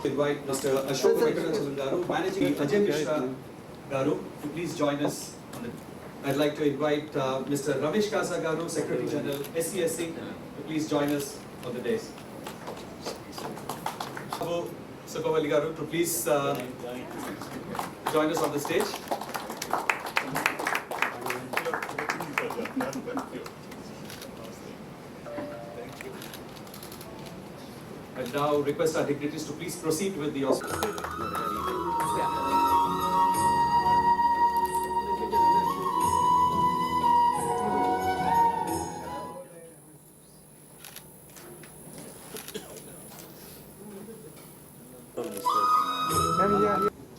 invite Mr. Ashok Venkatachalam Garu, Managing Ajay Mishra Garu, to please join us. I'd like to invite Mr. Ramesh Kasa Garu, Secretary General, SCSC, to please join us on the day. Chinnababu Sunkavalli Garu, to please join us on the stage. And now request our dignitaries to please proceed with the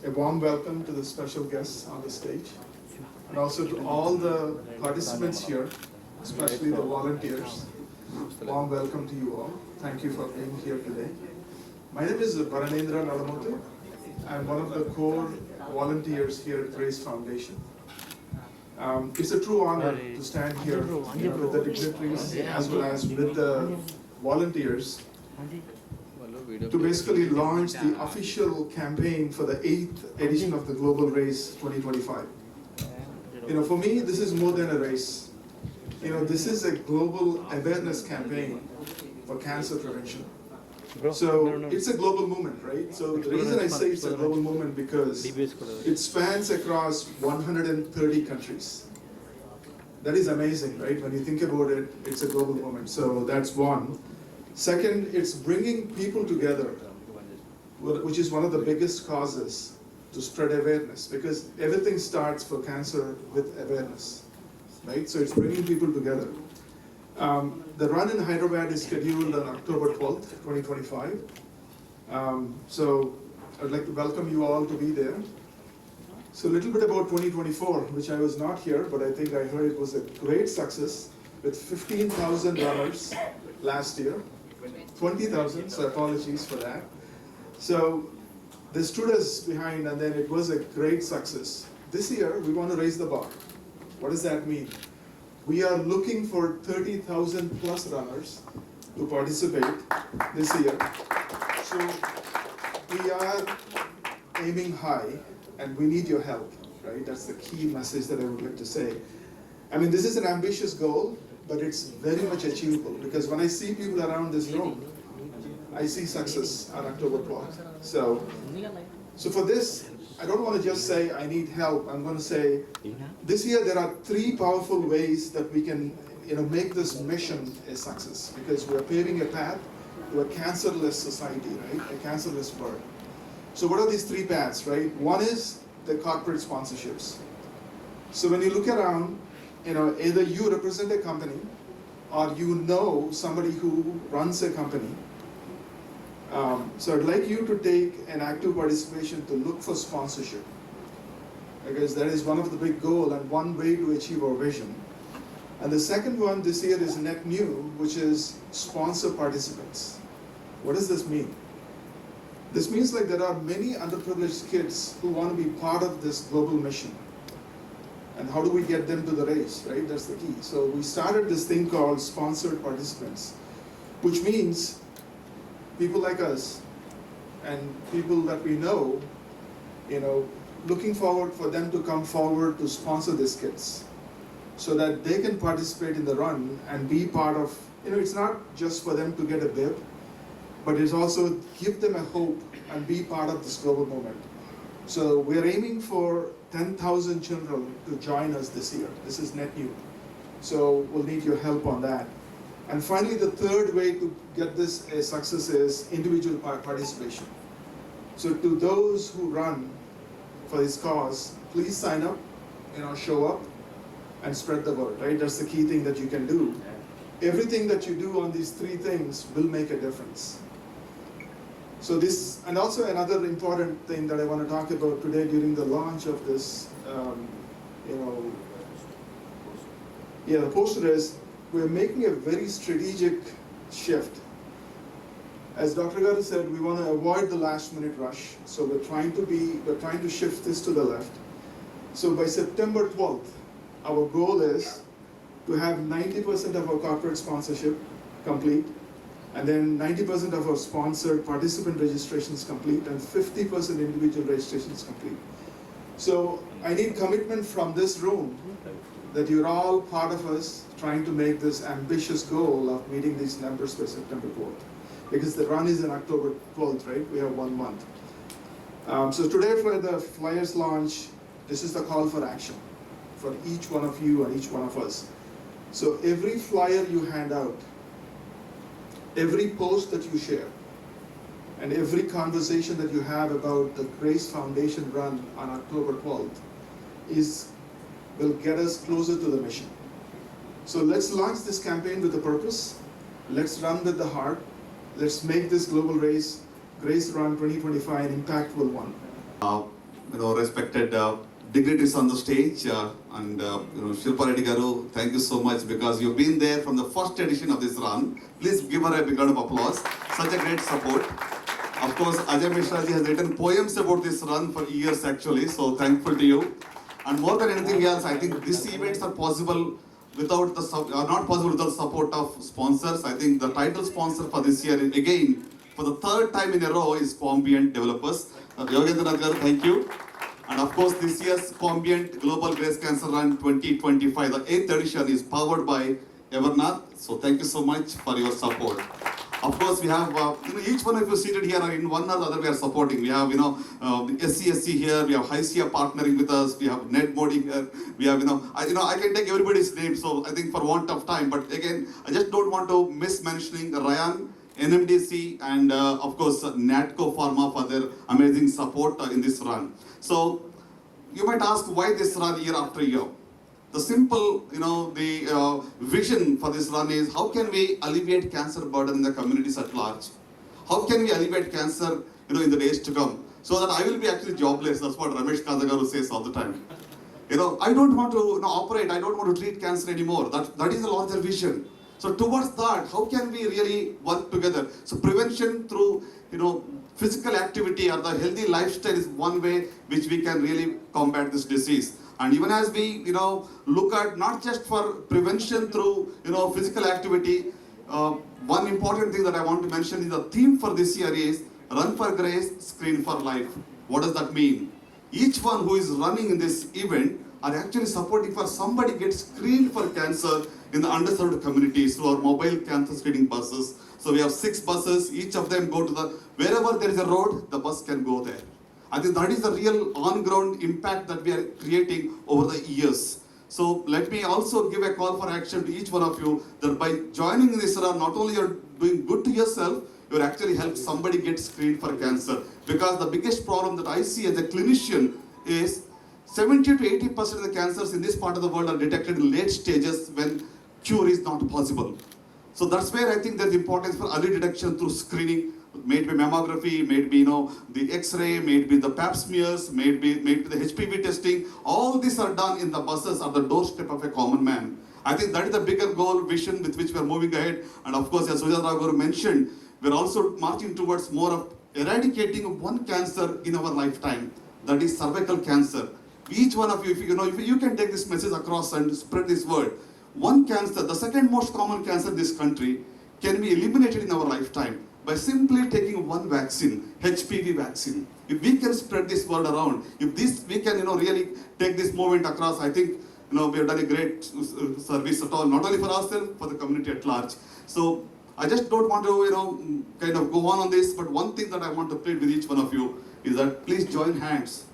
A warm welcome to the special guests on the stage, and also to all the participants here, especially the volunteers. Warm welcome to you all. Thank you for being here today. My name is Varanendra Nalamothu. I'm one of the core volunteers here at Grace Foundation. It's a true honor to stand here with the dignitaries as well as with the volunteers to basically launch the official campaign for the 8th edition of the Global Race 2025. For me, this is more than a race. This is a global awareness campaign for cancer prevention. So it's a global movement, right? So the reason I say it's a global movement because it spans across 130 countries. That is amazing, right? When you think about it, it's a global movement. So that's one. Second, it's bringing people together, which is one of the biggest causes to spread awareness, because everything starts for cancer with awareness, right? So it's bringing people together. The run in Hyderabad is scheduled on October 12th, 2025. So I'd like to welcome you all to be there. So a little bit about 2024, which I was not here, but I think I heard it was a great success with 15,000 runners last year. 20,000, so apologies for that. So they stood us behind, and then it was a great success. This year, we want to raise the bar. What does that mean? We are looking for 30,000 plus runners to participate this year. So we are aiming high, and we need your help, right? That's the key message that I would like to say. I mean, this is an ambitious goal, but it's very much achievable, because when I see people around this room, I see success on October 12th. So for this, I don't want to just say I need help. I'm going to say this year there are 3 powerful ways that we can make this mission a success, because we are paving a path to a cancerless society, right? A cancerless world. So what are these 3 paths, right? One is the corporate sponsorships. So when you look around, either you represent a company or somebody who runs a company. So I'd like you to take an active participation to look for sponsorship, because that is one of the big goals and one way to achieve our vision. And the second one this year is net new, which is sponsor participants. What does this mean? This means like there are many underprivileged kids who want to be part of this global mission. And how do we get them to the race, right? That's the key. So we started this thing called sponsored participants, which means people like us and people that we know, looking forward for them to come forward to sponsor these kids so that they can participate in the run and be part of, it's not just for them to get a bib, but it's also give them a hope and be part of this global movement. So we're aiming for 10,000 children to join us this year. This is net new. So we'll need your help on that. And finally, the third way to get this a success is individual participation. So to those who run for this cause, please sign up, show up and spread the word, right? That's the key thing that you can do. Everything that you do on these 3 things will make a difference. So this, and also another important thing that I want to talk about today during the launch of this, the poster is, we're making a very strategic shift. As Dr. Garu said, we want to avoid the last minute rush. So we're trying to shift this to the left. So by September 12th, our goal is to have 90% of our corporate sponsorship complete. And then 90% of our sponsored participant registrations complete and 50% individual registrations complete. So I need commitment from this room that you're all part of us trying to make this ambitious goal of meeting these numbers by September 12th. Because the run is in October 12th, right? We have 1 month. So today for the flyers launch, this is the call for action for each one of you and each one of us. So every flyer you hand out, every post that you share, and every conversation that you have about the Grace Foundation run on October 12th will get us closer to the mission. So let's launch this campaign with a purpose. Let's run with the heart. Let's make this global race, Grace Run 2025, an impactful one. Respected dignitaries on the stage and Shilpa Reddy garu, thank you so much because you've been there from the first edition of this run. Please give her a big round of applause. Such a great support. Of course, Ajay Mishra ji has written poems about this run for years actually, so thankful to you. And more than anything else, I think these events are possible without not possible without the support of sponsors. I think the title sponsor for this year, again, for the 3rd time in a row, is Quambiant developers. Yogendranath garu, thank you. And of course, this year's Quambiant Global Breast Cancer Run 2025, the 8th edition, is powered by Evernath. So thank you so much for your support. Of course, we have each one of you seated here are in one or the other we are supporting. We have the SCSC here. We have HICIA partnering with us. We have Ned Modi here. We have I can take everybody's name. So I think for want of time, but again, I just don't want to miss mentioning Ryan, NMDC, and of course Natco Pharma for their amazing support in this run. So you might ask why this run year after year. The simple, the vision for this run is how can we alleviate cancer burden in the communities at large? How can we alleviate cancer, in the days to come? So that I will be actually jobless. That's what Ramesh Kazagaru says all the time. I don't want to operate. I don't want to treat cancer anymore. That is a larger vision. So towards that, how can we really work together? So prevention through, physical activity or the healthy lifestyle is one way which we can really combat this disease. And even as we, look at not just for prevention through, physical activity, one important thing that I want to mention is the theme for this year is Run for Grace, Screen for Life. What does that mean? Each one who is running in this event are actually supporting for somebody gets screened for cancer in the underserved communities through our mobile cancer screening buses. So we have 6 buses, each of them go to wherever there is a road, the bus can go there. I think that is the real on-ground impact that we are creating over the years. So let me also give a call for action to each one of you that by joining this run, not only you're doing good to yourself, you'll actually help somebody get screened for cancer. Because the biggest problem that I see as a clinician is 70 to 80% of the cancers in this part of the world are detected in late stages when cure is not possible. So that's where I think there's importance for early detection through screening. May it be mammography, may it be the X-ray, may it be the pap smears, may it be the HPV testing. All these are done in the buses at the doorstep of a common man. I think that is the bigger goal, vision with which we are moving ahead. And of course, as Sujat Rao mentioned, we're also marching towards more of eradicating one cancer in our lifetime. That is cervical cancer. Each one of you, if you can take this message across and spread this word. One cancer, the second most common cancer in this country, can be eliminated in our lifetime by simply taking one vaccine, HPV vaccine. If we can spread this word around, if we can really take this movement across, I think we have done a great service at all, not only for ourselves, for the community at large. So I just don't want to kind of go on this, but one thing that I want to plead with each one of you is that please join hands.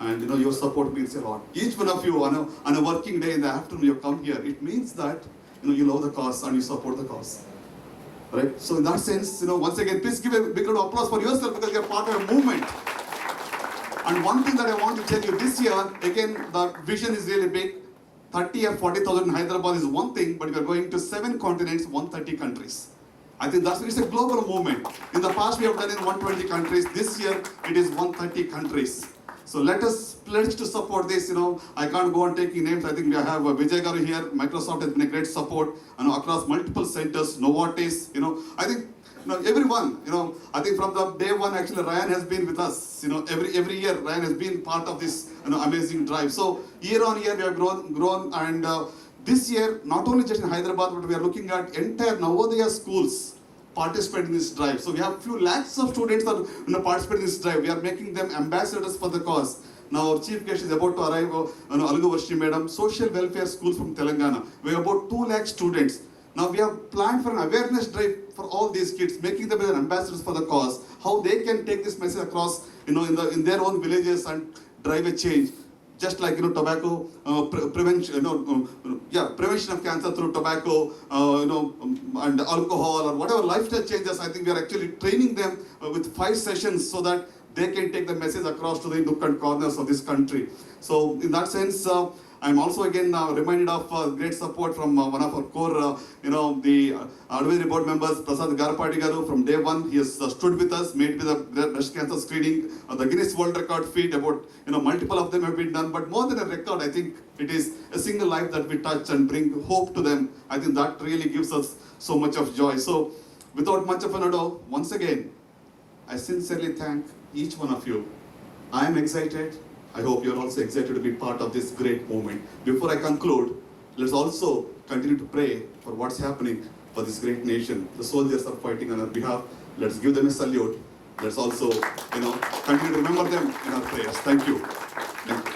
And your support means a lot. Each one of you on a working day in the afternoon you come here, it means that you love the cause and you support the cause. Right? So in that sense, once again, please give a big round of applause for yourself because you're part of a movement. And one thing that I want to tell you this year, again, the vision is really big. 30 or 40,000 in Hyderabad is one thing, but we are going to 7 continents, 130 countries. I think it's a global movement. In the past, we have done in 120 countries. This year, it is 130 countries. So let us pledge to support this. I can't go on taking names. I think we have Vijay Garu here. Microsoft has been a great support across multiple centers. Novartis. I think everyone. I think from the day one, actually Ryan has been with us. Every year Ryan has been part of this amazing drive. So year on year we have grown, and this year not only just in Hyderabad, but we are looking at entire Navodaya schools participate in this drive. So we have few lakhs of students that participate in this drive. We are making them ambassadors for the cause. Now our chief guest is about to arrive, Alagu Varsini madam, social welfare school from Telangana. We have about 2 lakh students. Now we have planned for an awareness drive for all these kids, making them ambassadors for the cause. How they can take this message across, in their own villages and drive a change. Just like tobacco prevention, prevention of cancer through tobacco, and alcohol or whatever lifestyle changes. I think we are actually training them with 5 sessions so that they can take the message across to the nook and corners of this country. So in that sense, I'm also again reminded of great support from one of our core, the advisory board members, Prasad Garapati Garu. From day one, he has stood with us, made with the breast cancer screening, the Guinness World Record feat. About multiple of them have been done, but more than a record, I think it is a single life that we touch and bring hope to them. I think that really gives us so much of joy. So, without much of an ado, once again, I sincerely thank each one of you. I am excited. I hope you're also excited to be part of this great movement. Before I conclude, let's also continue to pray for what's happening for this great nation. The soldiers are fighting on our behalf. Let's give them a salute. Let's also, continue to remember them in our prayers. Thank you. Thank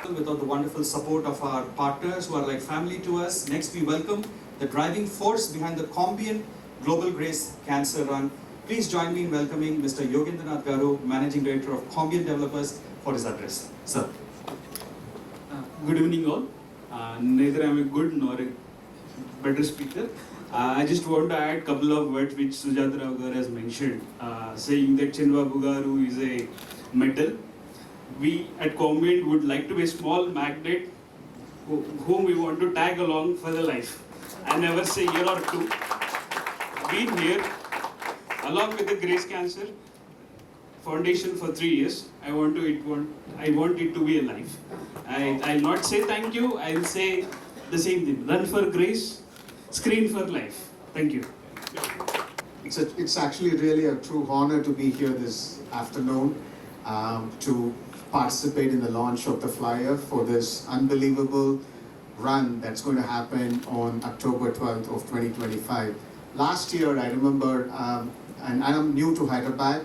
you. Without the wonderful support of our partners who are like family to us, next we welcome the driving force behind the Quambiant Global Grace Cancer Run. Please join me in welcoming Mr. Yogendranath Garu, Managing Director of Quambiant Developers, for his address. Sir. Good evening all. Neither I am a good nor a better speaker. I just want to add a couple of words which Sujata Rao Garu has mentioned, saying that Chinnababu Garu is a metal. We at Quambiant would like to be a small magnet whom we want to tag along for the life. I never say year or two. Been here along with the Grace Cancer Foundation for 3 years. I want it to be alive. I'll not say thank you. I'll say the same thing. Run for grace, screen for life. Thank you. It's actually really a true honor to be here this afternoon to participate in the launch of the flyer for this unbelievable run that's going to happen on October 12th of 2025. Last year, I remember, and I'm new to Hyderabad.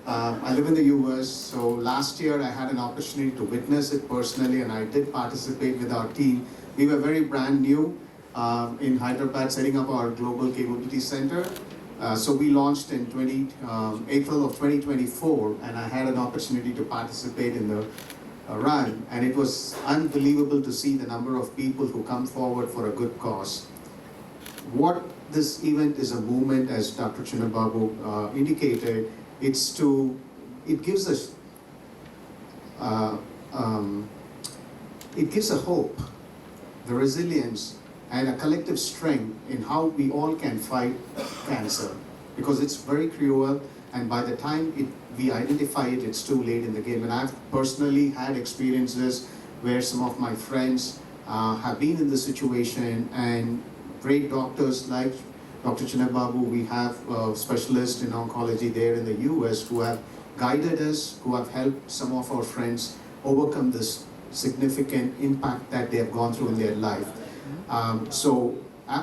I live in the US, so last year I had an opportunity to witness it personally, and I did participate with our team. We were very brand new in Hyderabad, setting up our Global Capability Center. So we launched in April of 2024, and I had an opportunity to participate in the run, and it was unbelievable to see the number of people who come forward for a good cause. What this event is a movement, as Dr. Chinnababu indicated. It gives us a hope, the resilience, and a collective strength in how we all can fight cancer, because it's very cruel, and by the time we identify it, it's too late in the game. And I've personally had experiences where some of my friends have been in this situation, and great doctors like Dr. Chinnababu, we have specialists in oncology there in the US who have guided us, who have helped some of our friends overcome this significant impact that they have gone through in their life. So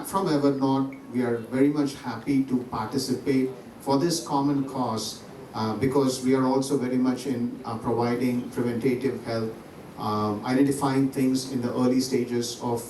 from Evernorth, we are very much happy to participate for this common cause because we are also very much in providing preventative health, identifying things in the early stages of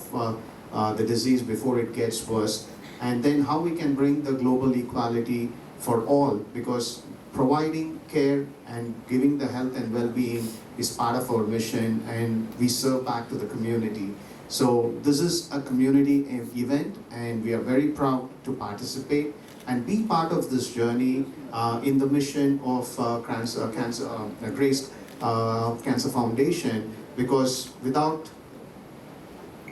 the disease before it gets worse. And then how we can bring the global equality for all, because providing care and giving the health and well-being is part of our mission, and we serve back to the community. So this is a community event, and we are very proud to participate and be part of this journey in the mission of Grace Cancer Foundation, because without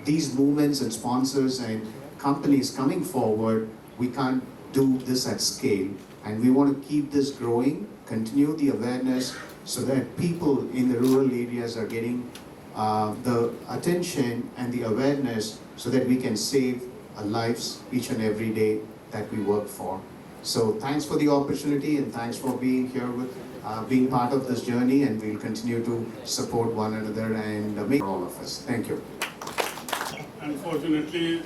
these movements and sponsors and companies coming forward, we can't do this at scale. And we want to keep this growing, continue the awareness so that people in the rural areas are getting the attention and the awareness so that we can save lives each and every day that we work for. So thanks for the opportunity, and thanks for being here with being part of this journey, and we'll continue to support one another and make all of us. Thank you. Unfortunately,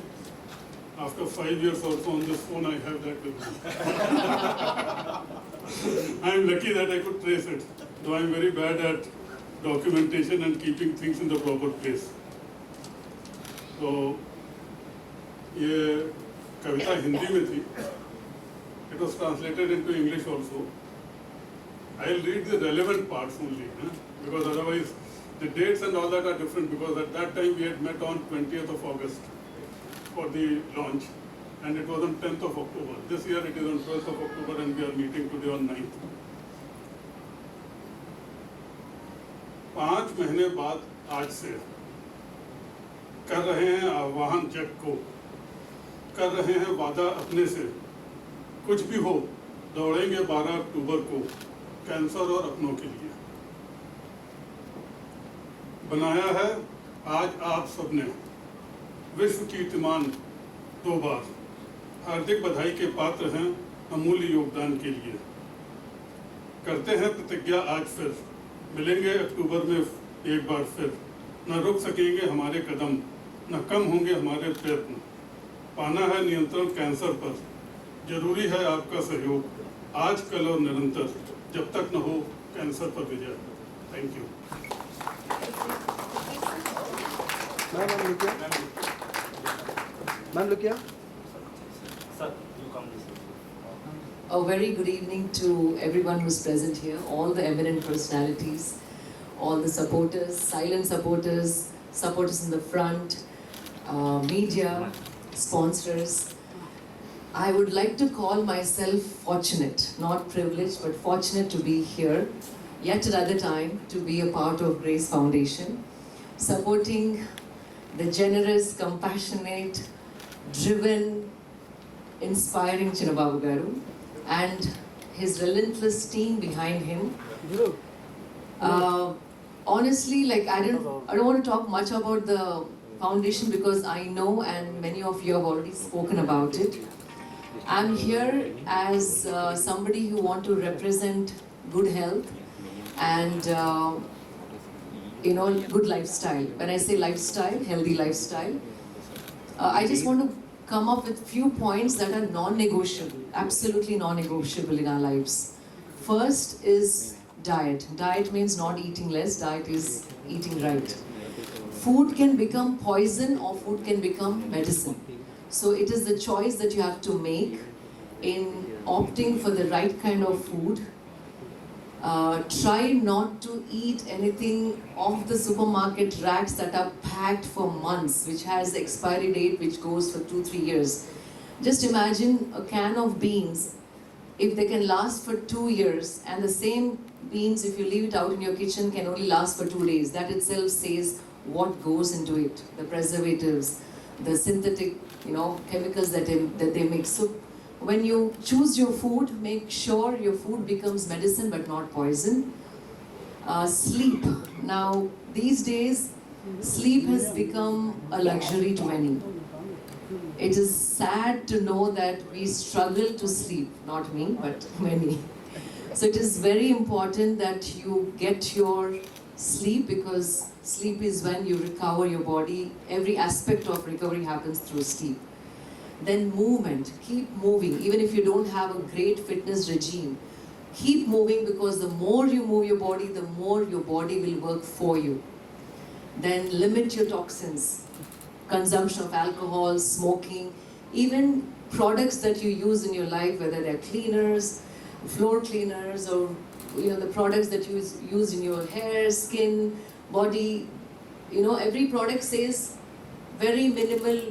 After 5 years also on this phone, I have that with me. I'm lucky that I could trace it, though I'm very bad at documentation and keeping things in the proper place. So, ये कविता हिंदी में थी. It was translated into English also. I'll read the relevant parts only, because otherwise the dates and all that are different, because at that time we had met on 20th of August for the launch, and it was on 10th of October. This year it is on 12th of October and we are meeting today on 9th. 5 महीने बाद आज से कर रहे हैं आह्वान जग को, कर रहे हैं वादा अपने से, कुछ भी हो दौड़ेंगे 12 अक्टूबर को कैंसर और अपनों के लिए। बनाया है आज आप सबने विश्व कीर्तिमान 2 बार, हार्दिक बधाई के पात्र हैं अमूल्य योगदान के लिए। करते हैं प्रतिज्ञा आज फिर, मिलेंगे अक्टूबर में एक बार फिर, न रुक सकेंगे हमारे कदम, न कम होंगे हमारे प्रयत्न। पाना है नियंत्रण कैंसर पर, जरूरी है आपका सहयोग, आज कल और निरंतर, जब तक न हो कैंसर पर विजय। Thank you. Ma'am, look here. Sir, you come this way. A very good evening to everyone who's present here, all the eminent personalities, all the supporters, silent supporters, supporters in the front, media, sponsors. I would like to call myself fortunate, not privileged, but fortunate to be here, yet another time to be a part of Grace Foundation, supporting the generous, compassionate, driven, inspiring Chinnababu Garu and his relentless team behind him. Honestly, like I don't want to talk much about the foundation because I know and many of you have already spoken about it. I'm here as somebody who want to represent good health and good lifestyle. When I say lifestyle, healthy lifestyle, I just want to come up with few points that are non-negotiable, absolutely non-negotiable in our lives. First is diet. Diet means not eating less, diet is eating right. Food can become poison or food can become medicine. So it is the choice that you have to make in opting for the right kind of food. Try not to eat anything off the supermarket racks that are packed for months, which has the expiry date which goes for 2-3 years. Just imagine a can of beans, if they can last for 2 years, and the same beans, if you leave it out in your kitchen, can only last for 2 days. That itself says what goes into it, the preservatives, the synthetic, chemicals that they mix. So when you choose your food, make sure your food becomes medicine but not poison. Sleep. Now, these days, sleep has become a luxury to many. It is sad to know that we struggle to sleep, not me, but many. So it is very important that you get your sleep, because sleep is when you recover your body. Every aspect of recovery happens through sleep. Then movement, keep moving. Even if you don't have a great fitness regime, keep moving, because the more you move your body, the more your body will work for you. Then limit your toxins, consumption of alcohol, smoking, even products that you use in your life, whether they're cleaners, floor cleaners, or the products that you use in your hair, skin, body. Every product says very minimal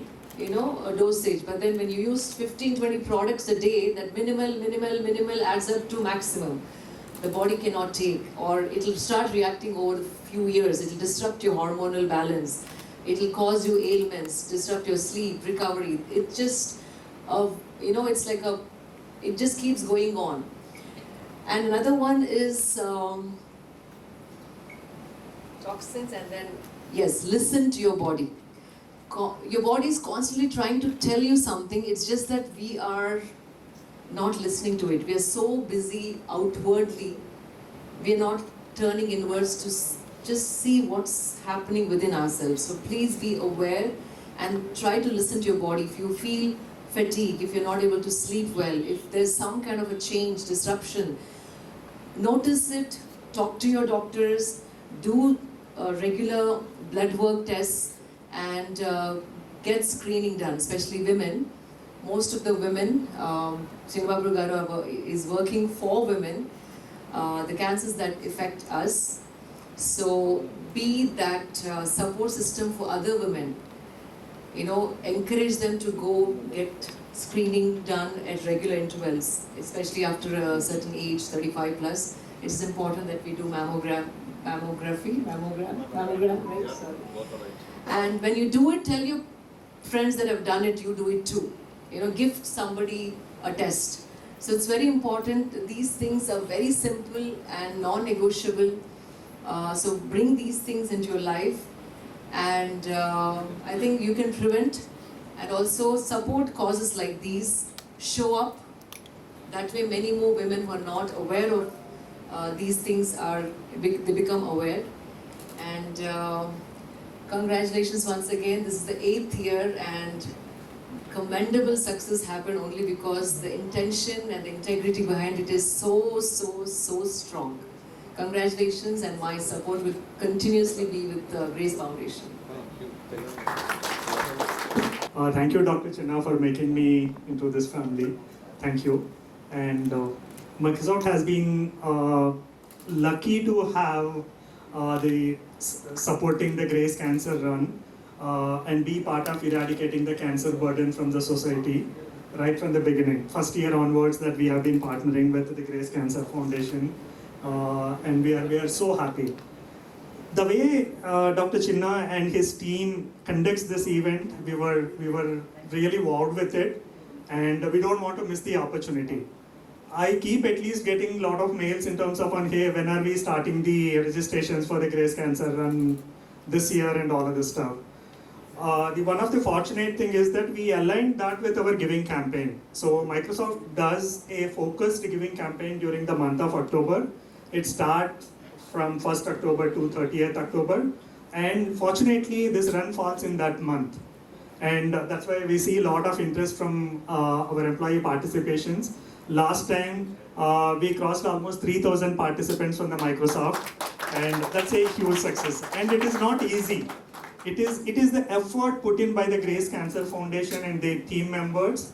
a dosage, but then when you use 15-20 products a day, that minimal adds up to maximum. The body cannot take, or it will start reacting over a few years. It will disrupt your hormonal balance. It will cause you ailments, disrupt your sleep, recovery. It just, it's like it just keeps going on. And another one is toxins, and then, yes, listen to your body. Your body is constantly trying to tell you something. It's just that we are not listening to it. We are so busy outwardly. We are not turning inwards to just see what's happening within ourselves. So please be aware and try to listen to your body. If you feel fatigue, if you're not able to sleep well, if there's some kind of a change, disruption, notice it, talk to your doctors, do regular blood work tests, and get screening done, especially women. Most of the women, Chinnababu garu is working for women, the cancers that affect us. So be that support system for other women. You know, encourage them to go get screening done at regular intervals, especially after a certain age, 35 plus. It's important that we do mammogram, right? Sorry. And when you do it, tell your friends that have done it, you do it too. You know, gift somebody a test. So it's very important. These things are very simple and non-negotiable. So bring these things into your life, and I think you can prevent and also support causes like these. Show up. That way many more women who are not aware of these things they become aware. And congratulations once again. This is the 8th year, and commendable success happened only because the intention and the integrity behind it is so strong. Congratulations, and my support will continuously be with the Grace Foundation. Thank you, Dr. Chinna, for making me into this family. Thank you. And Microsoft has been lucky to have supporting the Grace Cancer Run and be part of eradicating the cancer burden from the society right from the beginning. First year onwards that we have been partnering with the Grace Cancer Foundation, and we are so happy. The way Dr. Chinna and his team conducts this event, we were really wowed with it, and we don't want to miss the opportunity. I keep at least getting a lot of mails in terms of hey, when are we starting the registrations for the Grace Cancer Run this year and all of this stuff. One of the fortunate thing is that we aligned that with our giving campaign. So Microsoft does a focused giving campaign during the month of October. It starts from 1st October to 30th October. And fortunately, this run falls in that month. And that's why we see a lot of interest from our employee participations. Last time, we crossed almost 3,000 participants from the Microsoft. And that's a huge success. And it is not easy. It is the effort put in by the Grace Cancer Foundation and their team members,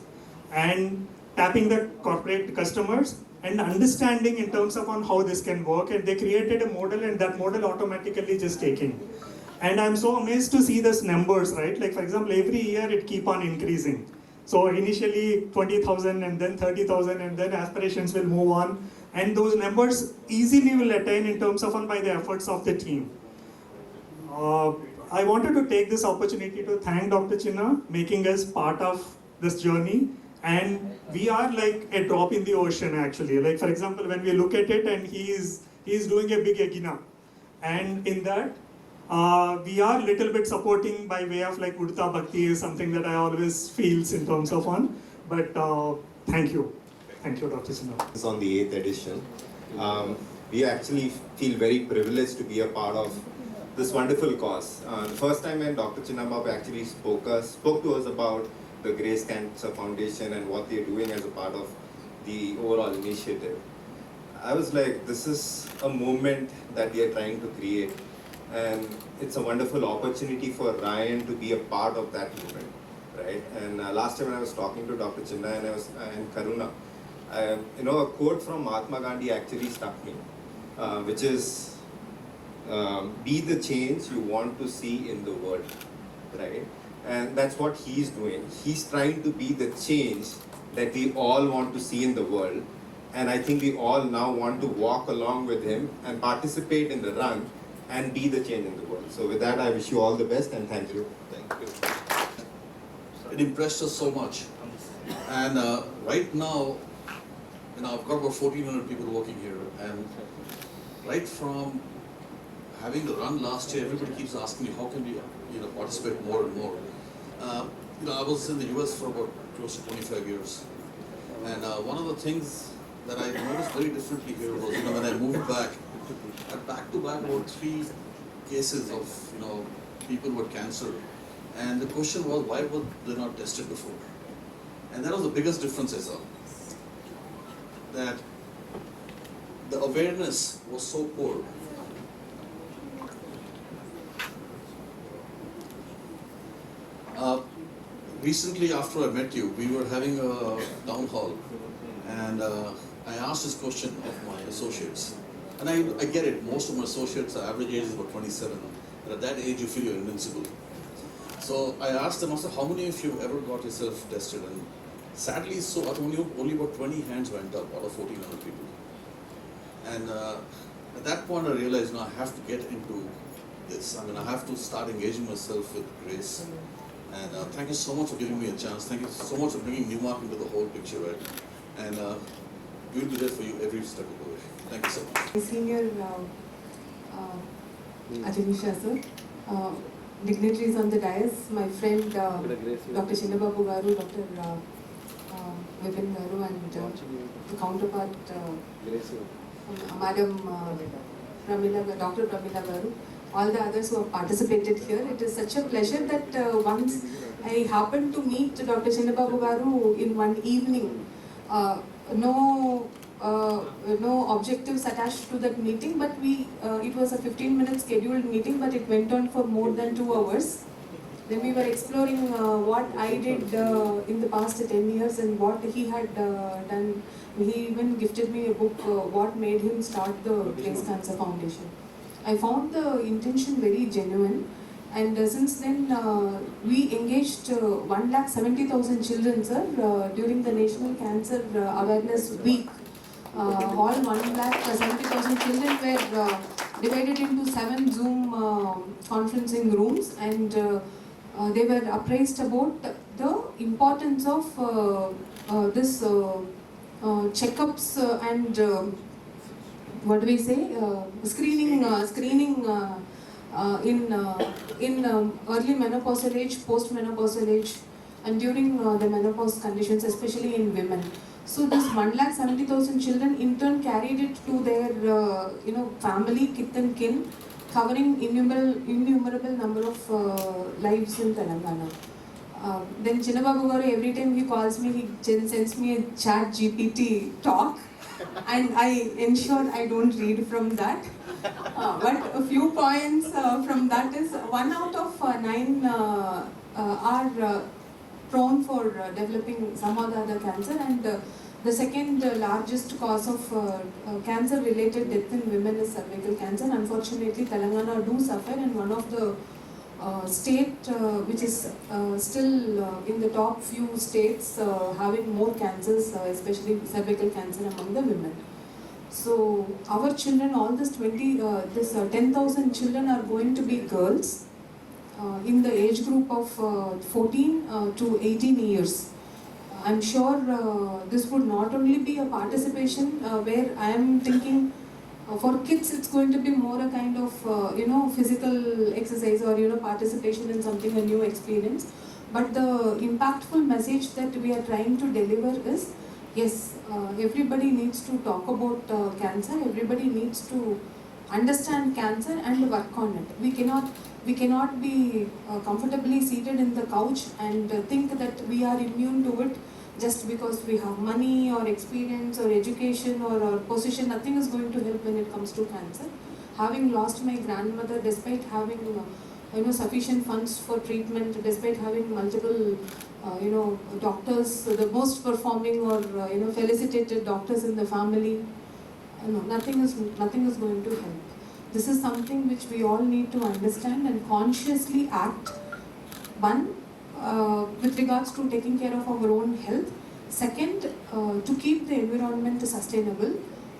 and tapping the corporate customers and understanding in terms of on how this can work. And they created a model, and that model automatically just taking. And I'm so amazed to see these numbers, right? Like for example, every year it keep on increasing. So initially 20,000 and then 30,000, and then aspirations will move on. And those numbers easily will attain in terms of by the efforts of the team. I wanted to take this opportunity to thank Dr. Chinna, making us part of this journey. And we are like a drop in the ocean actually. Like for example, when we look at it, and he is doing a big yagina. And in that, we are little bit supporting by way of like Udta Bhakti is something that I always feels in terms of But thank you. Thank you, Dr. Chinna. It's on the 8th edition. We actually feel very privileged to be a part of this wonderful cause. The first time when Dr. Chinnababu actually spoke to us about the Grace Cancer Foundation and what they're doing as a part of the overall initiative, I was like, this is a movement that we are trying to create, and it's a wonderful opportunity for Ryan to be a part of that movement, right? And last time when I was talking to Dr. Chinna and Karuna, a quote from Mahatma Gandhi actually struck me, which is, be the change you want to see in the world, right? And that's what he's doing. He's trying to be the change that we all want to see in the world. And I think we all now want to walk along with him and participate in the run and be the change in the world. So with that, I wish you all the best, and thank you. Thank you. It impressed us so much. And right now, I've got about 1,400 people working here. And right from having the run last year, everybody keeps asking me, how can we participate more and more? I was in the US for about close to 25 years. And one of the things that I noticed very differently here was, when I moved back, I had back-to-back about 3 cases of, people with cancer. And the question was, why were they not tested before? And that was the biggest difference I saw. That the awareness was so poor. Recently, after I met you, we were having a town hall, and I asked this question of my associates. And I get it, most of my associates, are average age is about 27, and at that age you feel you're invincible. So I asked them, I said, how many of you ever got yourself tested? And sadly, so only about 20 hands went up out of 1,400 people. And at that point I realized, I have to get into this. I have to start engaging myself with grace. And thank you so much for giving me a chance. Thank you so much for bringing Newmark into the whole picture, right? And we'll be there for you every step of the way. Thank you so much. Senior Ajanisha sir, dignitaries on the dais, my friend Dr. Chinnababu Garu, Dr. Vipin Garu, and the counterpart Madam Dr. Pramila Garu, all the others who have participated here. It is such a pleasure that once I happened to meet Dr. Chinnababu Garu in one evening. No objectives attached to that meeting, but it was a 15-minute scheduled meeting, but it went on for more than 2 hours. Then we were exploring what I did in the past 10 years and what he had done. He even gifted me a book, what made him start the Breast Cancer Foundation. I found the intention very genuine, and since then we engaged 1,70,000 children, sir, during the National Cancer Awareness Week. All 1,70,000 children were divided into 7 Zoom conferencing rooms, and they were appraised about the importance of this checkups and what do we say? Screening in early menopausal age, post-menopausal age, and during the menopause conditions, especially in women. So this 1,70,000 children in turn carried it to their family, kith and kin, covering innumerable number of lives in Telangana. Then Chinnababu Garu, every time he calls me, he sends me a chat GPT talk, and I ensure I don't read from that. But a few points from that is 1 out of 9 are prone for developing some or the other cancer, and the second largest cause of cancer related death in women is cervical cancer. Unfortunately, Telangana do suffer, and one of the state which is still in the top few states having more cancers, especially cervical cancer among the women. So our children, all this 10,000 children are going to be girls in the age group of 14 to 18 years. I'm sure this would not only be a participation where I am thinking for kids it's going to be more a kind of physical exercise or participation in something, a new experience. But the impactful message that we are trying to deliver is, yes, everybody needs to talk about cancer, everybody needs to understand cancer and work on it. We cannot be comfortably seated in the couch and think that we are immune to it just because we have money or experience or education or position. Nothing is going to help when it comes to cancer. Having lost my grandmother, despite having sufficient funds for treatment, despite having multiple doctors, the most performing or felicitated doctors in the family, nothing is going to help. This is something which we all need to understand and consciously act. One, with regards to taking care of our own health. Second, to keep the environment sustainable.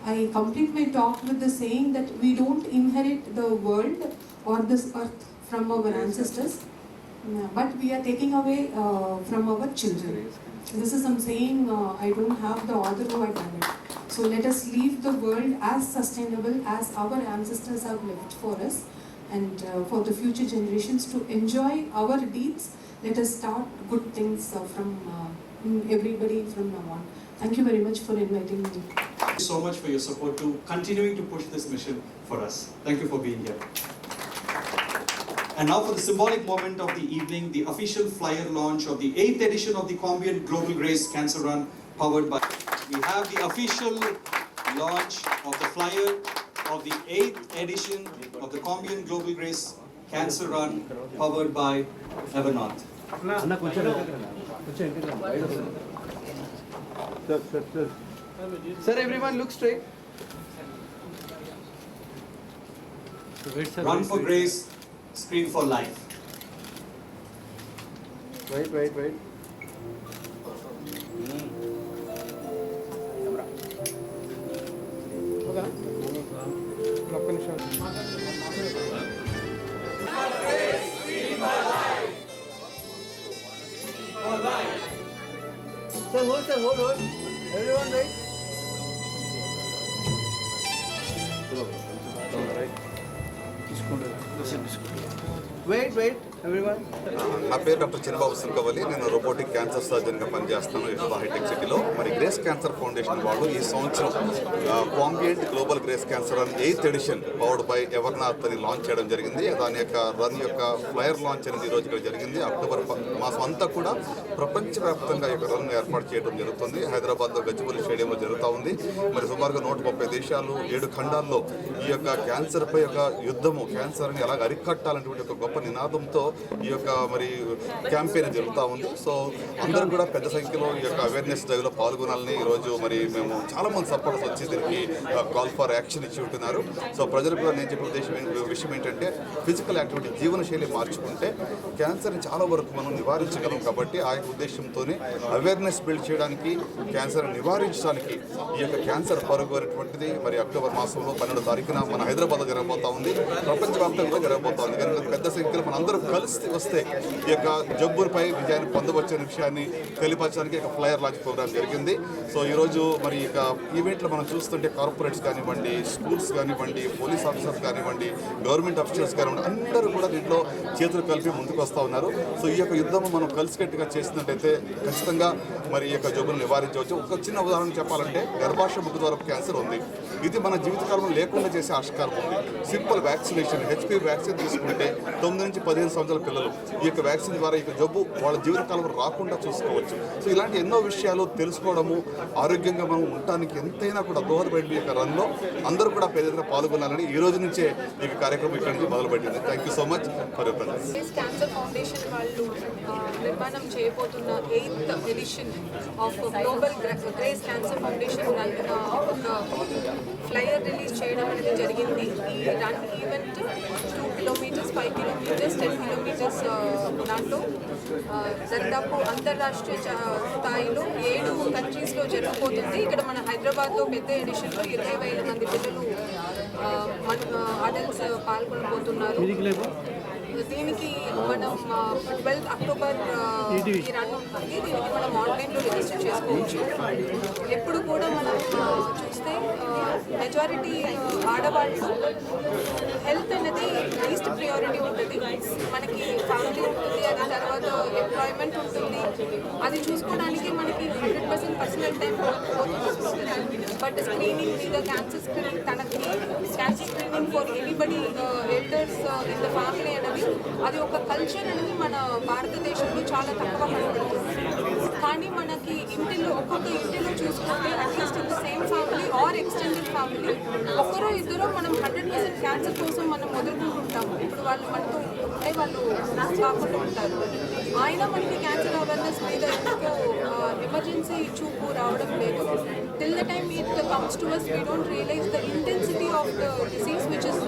I complete my talk with the saying that we don't inherit the world or this earth from our ancestors, but we are taking away from our children. This is some saying, I don't have the author who had done it. So let us leave the world as sustainable as our ancestors have left for us, and for the future generations to enjoy our deeds. Let us start good things from everybody from now on. Thank you very much for inviting me. Thank you so much for your support to continuing to push this mission for us. Thank you for being here. And now for the symbolic moment of the evening, the official flyer launch of the 8th edition of the Quambiant Global Grace Cancer Run powered by... We have the official launch of the flyer of the 8th edition of the Quambiant Global Grace Cancer Run powered by Evernorth. Sir, everyone look straight. Run for Grace, Screen for Life. Wait. Sir, hold. Everyone right? Wait, everyone. నా పేరు doctor చిన్నబాబు సుంకవల్లి. నేను robotic cancer సర్జన్గా పనిచేస్తాను Yashoda hitech సిటీలో. మరి grace Cancer Foundation వాళ్ళు ఈ సంవత్సరం క్వాంబియంట్ global grace cancer run 8th edition powered by ఎవర్నాథ్ అని లాంచ్ చేయడం జరిగింది. దాని యొక్క రన్ యొక్క ఫ్లయర్ లాంచ్ అనేది ఈ రోజు ఇక్కడ జరిగింది. అక్టోబర్ మాసం అంతా కూడా ప్రపంచవ్యాప్తంగా ఈ యొక్క రన్ ఏర్పాటు చేయడం జరుగుతుంది. హైదరాబాద్లో గచ్చిబౌలి స్టేడియంలో జరుగుతూ ఉంది. మరి సుమారుగా 130 దేశాలు 7 ఖండాల్లో ఈ యొక్క క్యాన్సర్పై ఒక యుద్ధము, క్యాన్సర్ని ఎలాగ అరికట్టాలనేటువంటి ఒక గొప్ప నినాదంతో ఈ యొక్క మరి క్యాంపెయిన్ జరుగుతూ ఉంది. సో అందరూ కూడా పెద్ద సంఖ్యలో ఈ యొక్క అవేర్నెస్ డ్రైవ్లో పాల్గొనాలని ఈరోజు మరి మేము చాలామంది సపోర్టర్స్ వచ్చి దీనికి కాల్ ఫర్ యాక్షన్ ఇచ్చి ఉంటున్నారు. సో ప్రజలకు కూడా నేను చెప్పే విషయం ఏంటంటే ఫిజికల్ యాక్టివిటీ, జీవనశైలి మార్చుకుంటే క్యాన్సర్ని చాలా వరకు మనం నివారించగలం. కాబట్టి ఆ యొక్క ఉద్దేశంతోనే అవేర్నెస్ బిల్డ్ చేయడానికి, క్యాన్సర్ని నివారించడానికి ఈ యొక్క క్యాన్సర్ పరుగు అనేటువంటిది మరి అక్టోబర్ మాసంలో 12వ తారీఖున మన హైదరాబాద్లో జరగబోతా ఉంది. ప్రపంచవ్యాప్తంగా జరగబోతా ఉంది. కనుక పెద్ద సంఖ్యలో మనందరూ కలిసి వస్తే ఈ యొక్క జబ్బుపై విజయాన్ని పొందవచ్చనే విషయాన్ని తెలియపరచడానికి ఒక ఫ్లయర్ లాంచ్ ప్రోగ్రామ్ జరిగింది. సో ఈరోజు మరి ఇక ఈవెంట్లో మనం చూస్తుంటే కార్పొరేట్స్ కానివ్వండి, స్కూల్స్ కానివ్వండి, పోలీస్ ఆఫీసర్స్ కానివ్వండి, గవర్నమెంట్ ఆఫీసర్స్ కానివ్వండి, అందరూ కూడా దీంట్లో చేతులు కలిపి ముందుకు వస్తూ ఉన్నారు. సో ఈ యొక్క యుద్ధం మనం కలిసికట్టుగా చేసినట్టయితే ఖచ్చితంగా మరి ఈ యొక్క జబ్బును నివారించవచ్చు. ఒక చిన్న ఉదాహరణ చెప్పాలంటే గర్భాశయ ముఖ ద్వారపు క్యాన్సర్ ఉంది. ఇది మన జీవితకాలంలో లేకుండా చేసే ఆస్కారం ఉంది. సింపుల్ వ్యాక్సినేషన్, హెచ్పివి వ్యాక్సిన్ తీసుకుంటే 9 నుంచి 15 సంవత్సరాల పిల్లలు ఈ యొక్క వ్యాక్సిన్ ద్వారా ఈ జబ్బు వాళ్ళ జీవితకాలంలో రాకుండా చూసుకోవచ్చు. సో ఇలాంటి ఎన్నో విషయాలు తెలుసుకోవడము, ఆరోగ్యంగా మనం ఉండటానికి ఎంతైనా కూడా దోహదపడి ఈ యొక్క రన్లో అందరూ కూడా పేదగా పాల్గొనాలని ఈ రోజు నుంచే ఈ కార్యక్రమం ఇక్కడ నుంచి మొదలుపెట్టింది. Thank you so much for your presence. Cancer Foundation వాళ్ళు నిర్మాణం చేయబోతున్న 8th edition of Global grace Cancer Foundation ఒక ఫ్లయర్ రిలీజ్ చేయడం అనేది జరిగింది. ఈ run event 2 kilometres, 5 kilometres, 10 kilometres దాంట్లో దాదాపు అంతర్రాష్ట్రీయ స్థాయిలో 7 కంట్రీస్లో జరగబోతుంది. ఇక్కడ మన హైదరాబాద్లో పెద్ద ఎడిషన్లో 20,000 మంది పిల్లలు అడల్ట్స్ పాల్గొనబోతున్నారు. దీనికి మనం 12th అక్టోబర్ ఈ రన్ ఉంటుంది. దీనికి మనం ఆన్లైన్లో రిజిస్టర్ చేసుకోవచ్చు. ఎప్పుడు కూడా మనం చూస్తే మెజారిటీ ఆడవాళ్ళు హెల్త్ అనేది లీస్ట్ ప్రియారిటీ ఉంటుంది. మనకి ఫ్యామిలీ ఉంటుంది, అది తర్వాత ఎంప్లాయ్మెంట్ ఉంటుంది, అది చూసుకోవడానికి మనకి 100% పర్సనల్ టైం పోతుంది. బట్ స్క్రీనింగ్ మీద క్యాన్సర్ స్క్రీనింగ్, తనకి cancer screening for anybody elders in the family అనేది అది ఒక కల్చర్ అనేది మన భారతదేశంలో చాలా తక్కువ కనబడుతుంది. కానీ మనకి ఇంటిలో ఒక్కొక్క ఇంటిలో చూసుకుంటే at least in the same family or extended family ఒక్కరో ఇద్దరు మనం 100% క్యాన్సర్ కోసం మనం మొదలుకుంటుంటాము. ఇప్పుడు వాళ్ళు మనతో ఉంటే వాళ్ళు కాకుండా ఉంటారు. ఆయన మనకి క్యాన్సర్ అవేర్నెస్ మీద ఎందుకో ఎమర్జెన్సీ చూపు రావడం లేదు. Till the time it comes to us we don't realise the intensity of the disease which is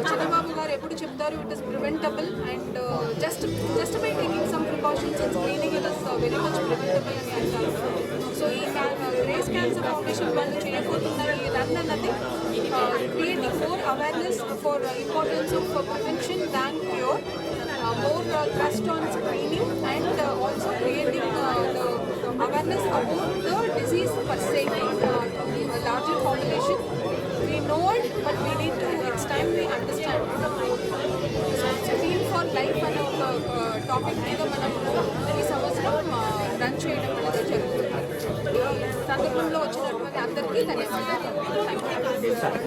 Chinnababu garu ఎప్పుడు చెప్తారు, it is preventable and just by taking some precautions and screening it is very much preventable అని అంటారు. So ఈ grace Cancer Foundation వాళ్ళు చేయబోతున్న ఈ run అన్నది creating more awareness for importance of prevention than cure, more trust on screening and also creating the awareness about the disease per se to a larger population. We know it, but we need to, it's time we understand. So Screen for Life అనే ఒక topic మీద మనం ఈ సంవత్సరం run చేయడం అనేది జరుగుతుంది. ఈ సందర్భంలో వచ్చినటువంటి అందరికీ ధన్యవాదాలు. Thank you.